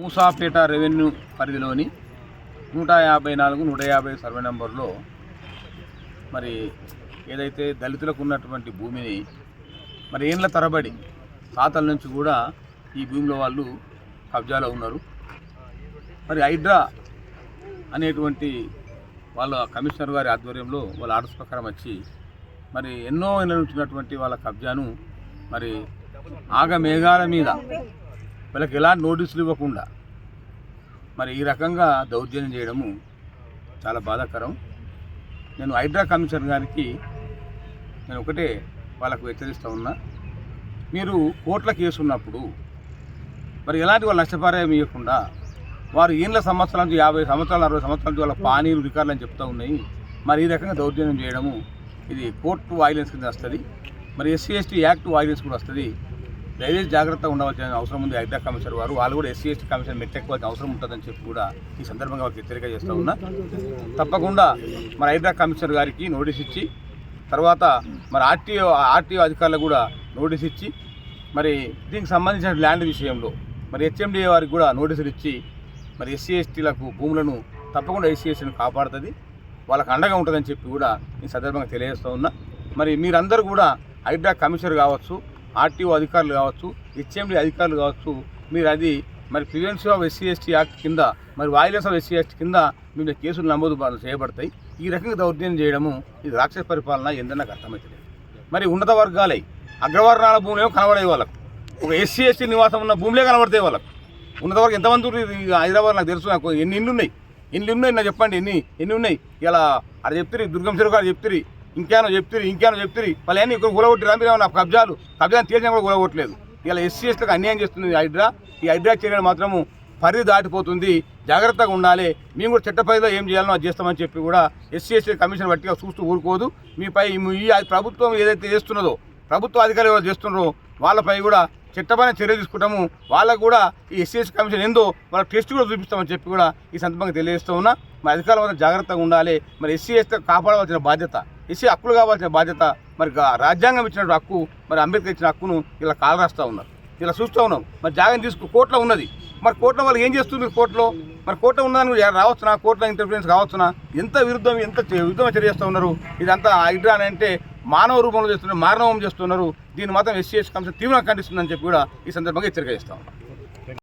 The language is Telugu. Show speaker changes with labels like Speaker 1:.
Speaker 1: మూసాపేట రెవెన్యూ పరిధిలోని 154, 150 సర్వే నెంబర్లో మరి ఏదైతే దళితులకు ఉన్నటువంటి భూమిని మరి ఏళ్ళ తరబడి తాతల నుంచి కూడా ఈ భూమిలో వాళ్ళు కబ్జాలో ఉన్నారు. మరి హైడ్రా అనేటువంటి వాళ్ళ కమిషనర్ గారి ఆధ్వర్యంలో వాళ్ళ ఆర్డర్స్ ప్రకారం వచ్చి మరి ఎన్నో ఏళ్ళ నుంచి ఉన్నటువంటి వాళ్ళ కబ్జాను మరి ఆగమేఘాల మీద వీళ్ళకి ఎలాంటి నోటీసులు ఇవ్వకుండా మరి ఈ రకంగా దౌర్జన్యం చేయడము చాలా బాధాకరం. నేను హైడ్రా కమిషనర్ గారికి నేను ఒకటే వాళ్ళకు హెచ్చరిస్తూ ఉన్నా, మీరు కోర్టుల కేసు ఉన్నప్పుడు మరి ఎలాంటి వాళ్ళు నష్టపరిహారం ఇవ్వకుండా వారు ఏళ్ళ సంవత్సరాల నుంచి 50 సంవత్సరాలు 60 సంవత్సరాల నుంచి వాళ్ళ పానీలు రికార్డులు అని చెప్తూ ఉన్నాయి. మరి ఈ రకంగా దౌర్జన్యం చేయడము ఇది కోర్టు వాయిలెన్స్ కింద వస్తుంది, మరి SC ST యాక్ట్ వాయిలెన్స్ కూడా వస్తుంది. దయచేసి జాగ్రత్తగా ఉండవలసిన అవసరం ఉంది. హైడ్రా కమిషనర్ వారు కూడా SC ST కమిషన్ మెట్టెక్కోవాల్సిన అవసరం ఉంటుందని చెప్పి కూడా ఈ సందర్భంగా వాళ్ళకి హెచ్చరిక చేస్తూ ఉన్నా. తప్పకుండా మరి హైడ్రా కమిషనర్ గారికి నోటీస్ ఇచ్చి తర్వాత మరి ఆర్టీఓ అధికారులకు కూడా నోటీస్ ఇచ్చి మరి దీనికి సంబంధించిన ల్యాండ్ విషయంలో మరి HMDA వారికి కూడా నోటీసులు ఇచ్చి మరి SC STలకు భూములను తప్పకుండా SC STను కాపాడుతుంది, వాళ్ళకి అండగా ఉంటుందని చెప్పి కూడా ఈ సందర్భంగా తెలియజేస్తూ ఉన్నా. మరి మీరందరూ కూడా హైడ్రా కమిషనర్ కావచ్చు, ఆర్టీఓ అధికారులు కావచ్చు, HMD అధికారులు కావచ్చు, మీరు అది మరి prevention of SC ST act కింద మరి వాయిలెన్స్ ఆఫ్ SC ST కింద మీరు కేసులు నమోదు చేయబడతాయి. ఈ రకంగా దౌర్జన్యం చేయడము ఇది రాక్షస పరిపాలన ఏందని నాకు అర్థమవుతుంది. మరి ఉన్నత వర్గాలై అగ్రవర్ణాల భూములేమో కనబడే వాళ్ళకు, ఒక SC ST నివాసం ఉన్న భూములే కనబడతాయి వాళ్ళకు. ఉన్నత వరకు ఎంతమంది హైదరాబాద్ నాకు తెలుసు, నాకు ఎన్ని ఇండ్లు ఉన్నాయి నాకు చెప్పండి, ఎన్ని ఉన్నాయి. ఇలా అది చెప్తారు దుర్గం చెరువు అది చెప్తారు, ఇంకేనో చెప్తారు వాళ్ళు అన్నీ ఇక్కడ కూలగొట్టిరా, మీరు నా కబ్జాలు తీర్చిన కూడా కూలగొట్టలేదు. ఇలా SC STలకు అన్యాయం చేస్తుంది హైడ్రా. ఈ హైడ్రా చర్యలు మాత్రము పరిధి దాటిపోతుంది, జాగ్రత్తగా ఉండాలి. మేము కూడా చట్ట పరిధిలో ఏం చేయాలో అది చేస్తామని చెప్పి కూడా SC ST కమిషన్ బట్టిగా చూస్తూ ఊరుకోదు. మీపై ఈ ప్రభుత్వం ఏదైతే చేస్తున్నదో, ప్రభుత్వ అధికారులు ఎవరు చేస్తున్నారో వాళ్ళపై కూడా చట్టపరమైన చర్య తీసుకుంటాము. వాళ్ళకు కూడా ఈ SC ST కమిషన్ ఏందో వాళ్ళ టెస్ట్ కూడా చూపిస్తామని చెప్పి కూడా ఈ సందర్భంగా తెలియజేస్తూ ఉన్నా. మరి అధికారుల వల్ల జాగ్రత్తగా ఉండాలి. మరి SC ST కాపాడవలసిన బాధ్యత, SC హక్కులు కావాల్సిన బాధ్యత, మరి రాజ్యాంగం ఇచ్చిన హక్కు, మరి అంబేద్కర్ ఇచ్చిన హక్కును ఇలా కాలు రాస్తూ ఉన్నారు. ఇలా చూస్తూ ఉన్నాం. మరి జాగ్రత్త తీసుకు కోర్టులో ఉన్నది, మరి కోర్టులో వాళ్ళు ఏం చేస్తుంది? కోర్టులో ఉన్నదాన్ని రావచ్చునా? కోర్టులో ఇంటర్ఫరెన్స్ కావచ్చునా? ఎంత విరుద్ధం చర్య చేస్తూ ఉన్నారు. ఇదంతా హైడ్రా అని అంటే మానవ రూపంలో చేస్తున్నారు, మానవం చేస్తున్నారు. దీన్ని మాత్రం SC ST కమిషన్ తీవ్రంగా ఖండిస్తుందని చెప్పి కూడా ఈ సందర్భంగా హెచ్చరిక చేస్తాం.